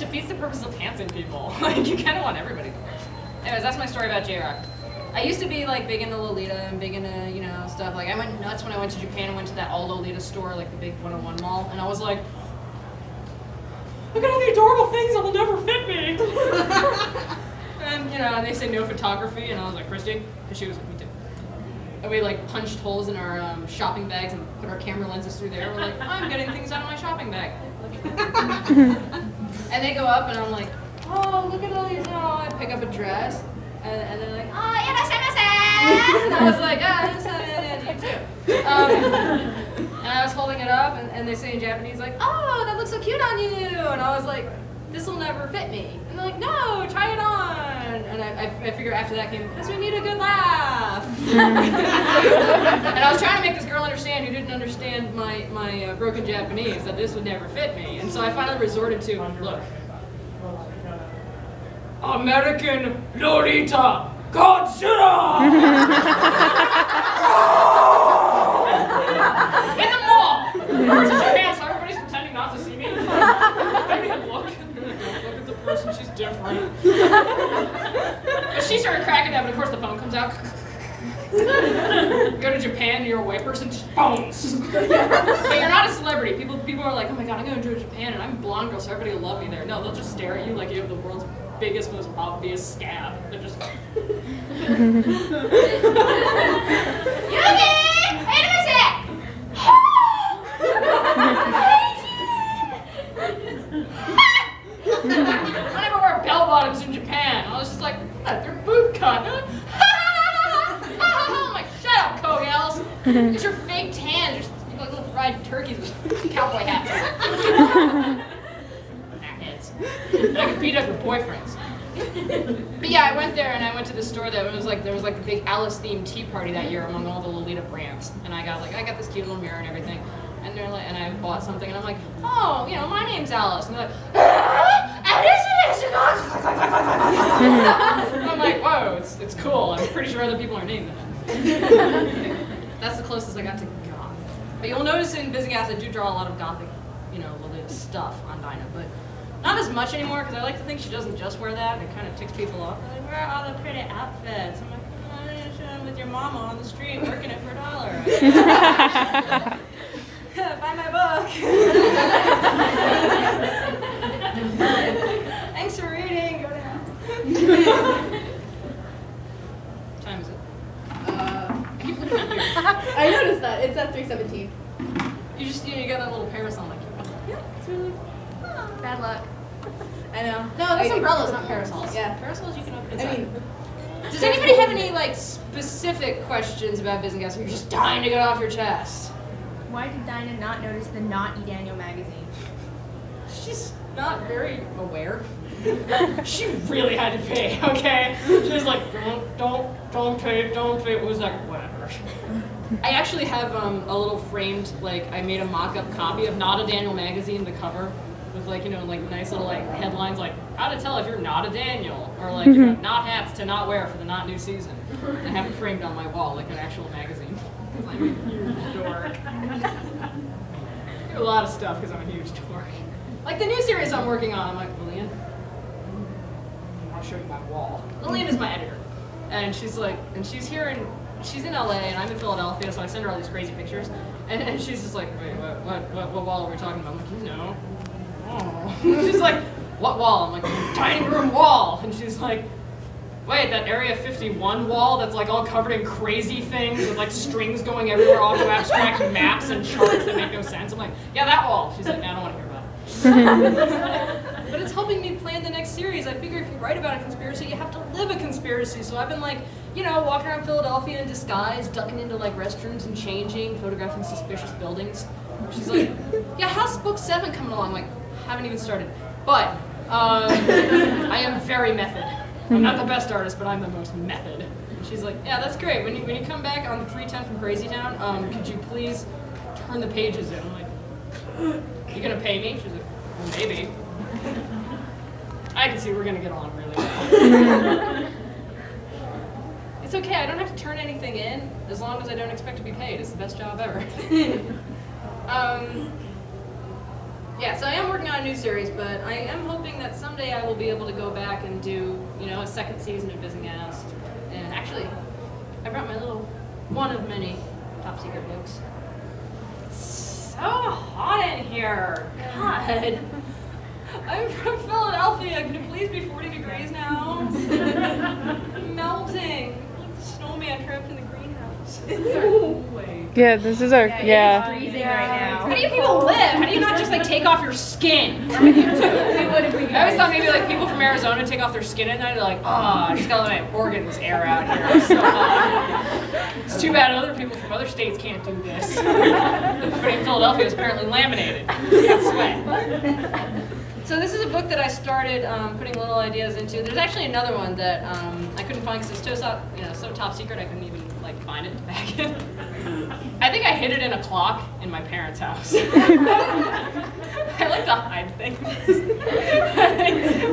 defeats the purpose of pantsing people. Like, you kind of want everybody to win. Anyways, that's my story about J-Rock. I used to be like big into Lolita and big into, you know, stuff. Like I went nuts when I went to Japan and went to that all Lolita store, like the big 101 mall, and I was like, look at all the adorable things that will never fit me. And you know, and they say no photography, and I was like, Christy, because she was with me too. And we like punched holes in our shopping bags and put our camera lenses through there. We're like, I'm getting things out of my shopping bag. And they go up, and I'm like, oh, look at all these. Oh, I pick up a dress. And they're like, oh, and I was like, ah, you too. And I was holding it up, and they say in Japanese, like, oh, that looks so cute on you. And I was like, this will never fit me. And they're like, no, try it on. And I figure after that came, because we need a good laugh. And I was trying to make this girl understand who didn't understand my broken Japanese that this would never fit me. And so I finally resorted to, look, American Lolita Godzilla! In the mall! Where's your hands? So everybody's pretending not to see me. Look at the person, she's different. But she started cracking up, and of course the phone comes out. Go to Japan, you're a white person, just phones. But you're not a celebrity. People are like, oh my god, I'm going to go to Japan, and I'm a blonde girl, so everybody will love me there. No, they'll just stare at you like you have the world's biggest, most obvious scab. They're just. I never wear bell bottoms in Japan. I was just like, they're boot cut. I'm like, shut up, Kogels. It's your fake tan. Just like little fried turkeys with cowboy hats on. I could beat up your boyfriends. But yeah, I went there and I went to the store that was like there was like a big Alice themed tea party that year among all the Lolita brands, and I got this cute little mirror and everything, and they're like, and I bought something and I'm like, oh, you know, my name's Alice, and they're like, Alice. I'm like, whoa, it's cool. I'm pretty sure other people are named that. That's the closest I got to goth. But you'll notice in Bizenghast I do draw a lot of gothic, you know, Lolita stuff on Dinah, but not as much anymore, because I like to think she doesn't just wear that, and it kind of ticks people off. They're like, where are all the pretty outfits? I'm like, oh, I'm showing with your mama on the street, working it for $1. Buy my book. Thanks for reading. Go down. What time is it? I keep looking at you. I noticed that. It's at 3:17. You got that little parasol like you. Yeah, it's really. Bad luck. I know. No, that's umbrellas, not parasols. Yeah. Parasols you can open inside. I mean, does anybody have any like specific questions about Bizenghast or you're just dying to get off your chest? Why did Dinah not notice the Not E Daniel magazine? She's not very aware. She really had to pay, okay? She was like, don't pay. It was like, whatever. I actually have a little framed, like, I made a mock-up copy of Not a Daniel magazine, the cover, with like, you know, like nice little like headlines like, how to tell if you're not a Daniel, or like, you know, not hats to not wear for the not new season. And I have it framed on my wall like an actual magazine. I'm a huge dork. I do a lot of stuff because I'm a huge dork. Like the new series I'm working on, I'm like, Lillian, I want to show you my wall. Lillian is my editor. And she's like, and she's here she's in LA and I'm in Philadelphia, so I send her all these crazy pictures. And she's just like, wait, what wall are we talking about? I'm like, you know. Oh. She's like, what wall? I'm like, dining room wall. And she's like, wait, that Area 51 wall that's like all covered in crazy things with like strings going everywhere, auto abstract maps and charts that make no sense. I'm like, yeah, that wall. She's like, no, I don't want to hear about it. But it's helping me plan the next series. I figure if you write about a conspiracy, you have to live a conspiracy. So I've been like, you know, walking around Philadelphia in disguise, ducking into like restrooms and changing, photographing suspicious buildings. She's like, yeah, how's book 7 coming along? I'm like, haven't even started. But I am very method. I'm not the best artist, but I'm the most method. And she's like, yeah, that's great. When you come back on 310 from Crazy Town, could you please turn the pages in? I'm like, you gonna pay me? She's like, well, maybe. I can see we're gonna get along really well. It's okay, I don't have to turn anything in as long as I don't expect to be paid. It's the best job ever. Yeah, so I am working on a new series, but I am hoping that someday I will be able to go back and do, a second season of Bizenghast. And actually, I brought my little one of many top secret books. It's so hot in here. God. I'm from Philadelphia. Can it please be 40 degrees now? I'm melting. Like the snowman trapped in the greenhouse. Yeah, this is our, It's freezing right now. How do you people live? How do you not just take off your skin? We would if we could. I always thought maybe people from Arizona take off their skin at night. They're like, I just gotta let my organs air out here. It's so hot. It's too bad other people from other states can't do this. Everybody in Philadelphia is apparently laminated. Can't sweat. So this is a book that I started putting little ideas into. There's actually another one that I couldn't find because it's so top secret I couldn't even find it back in. I think I hid it in a clock in my parents' house. I like to hide things.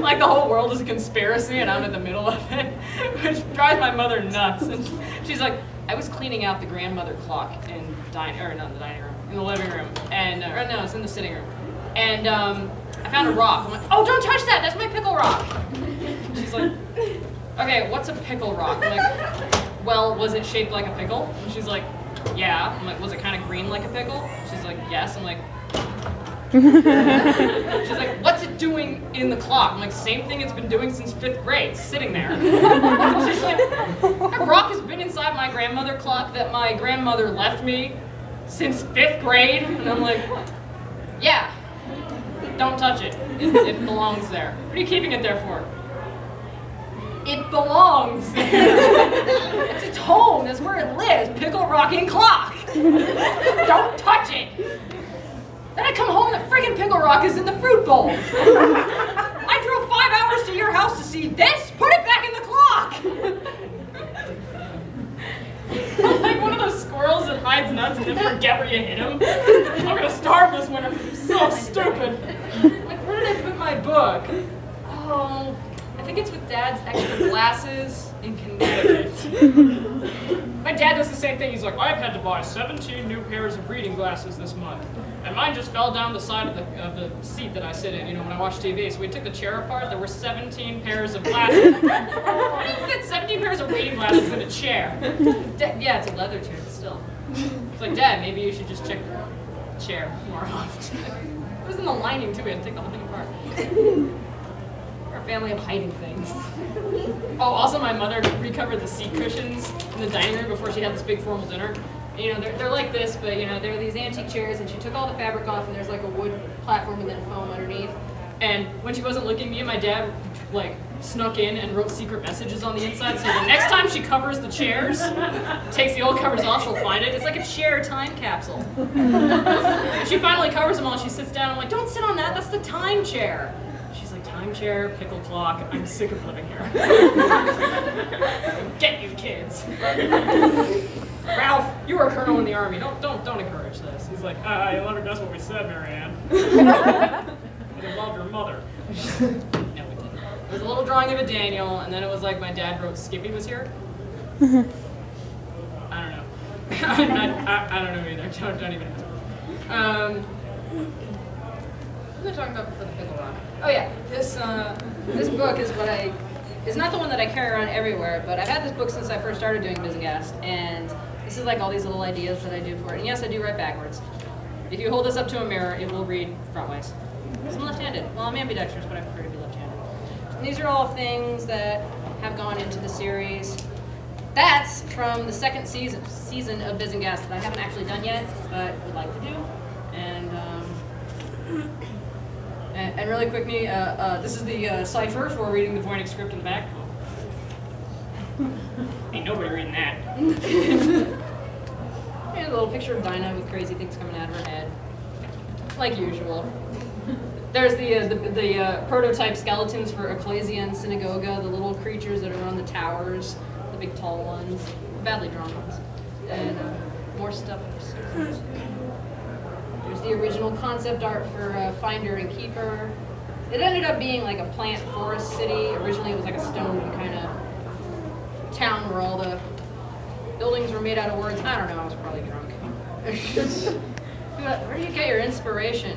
Like the whole world is a conspiracy and I'm in the middle of it, which drives my mother nuts. And she's like, I was cleaning out the grandmother clock in in the living room, and no, it's in the sitting room. And I found a rock. I'm like, oh, don't touch that. That's my pickle rock. She's like, okay, what's a pickle rock? I'm like, well, was it shaped like a pickle? And she's like, yeah. I'm like, was it kind of green like a pickle? She's like, yes. I'm like, she's like, what's it doing in the clock? I'm like, same thing it's been doing since 5th grade, sitting there. She's like, that rock has been inside my grandmother clock that my grandmother left me since 5th grade. And I'm like, yeah. Don't touch it. It belongs there. What are you keeping it there for? It belongs there. It's its home. That's where it lives. Pickle rocking clock. Don't touch it. Then I come home and the friggin' pickle rock is in the fruit bowl. I drove 5 hours to your house to see this. Put it back in the clock. I'm like one of those squirrels that hides nuts and then forget where you hit him. I'm gonna starve this winter. I'm so stupid. Like, where did I put my book? Oh, I think it's with Dad's extra glasses in Connecticut. My dad does the same thing. He's like, I've had to buy 17 new pairs of reading glasses this month. And mine just fell down the side of the seat that I sit in, when I watch TV. So we took the chair apart. There were 17 pairs of glasses. How do you fit 17 pairs of reading glasses in a chair? Yeah, it's a leather chair, but still. It's like, Dad, maybe you should just check the chair more often. It was in the lining, too. We had to take the whole thing apart. We're a family of hiding things. Oh, also my mother recovered the seat cushions in the dining room before she had this big formal dinner. They're like this, but they're these antique chairs, and she took all the fabric off, and there's like a wood platform and then foam underneath. And when she wasn't looking, me and my dad snuck in and wrote secret messages on the inside. So the next time she covers the chairs, takes the old covers off, she'll find it. It's like a chair time capsule. She finally covers them all. And she sits down. I'm like, don't sit on that. That's the time chair. She's like, time chair, pickle clock. I'm sick of living here. Get you kids. Ralph, you were a colonel in the army. Don't encourage this. He's like, you'll never guess what we said, Marianne. I love your mother. No, we didn't. It was a little drawing of a Daniel, and then it was like my dad wrote Skippy was here. I don't know. I don't know either. Don't even ask. What was I talking about before the pickle rock? Oh yeah, this book is not the one that I carry around everywhere, but I've had this book since I first started doing Bizenghast, and this is like all these little ideas that I do for it. And yes, I do write backwards. If you hold this up to a mirror, it will read frontways. Because I'm left-handed. Well, I'm ambidextrous, but I prefer to be left-handed. And these are all things that have gone into the series. That's from the second season of Bizenghast that I haven't actually done yet, but would like to do. And really quickly, this is the cipher for reading the Voynich script in the back. Ain't nobody reading that. And a little picture of Dinah with crazy things coming out of her head, like usual. There's the prototype skeletons for Ecclesia and Synagoga, the little creatures that are on the towers, the big tall ones, badly drawn ones, and more stuff. There's the original concept art for Finder and Keeper. It ended up being like a plant forest city. Originally it was like a stone kind of town where all the buildings were made out of words. I don't know, I was probably drunk. Where do you get your inspiration?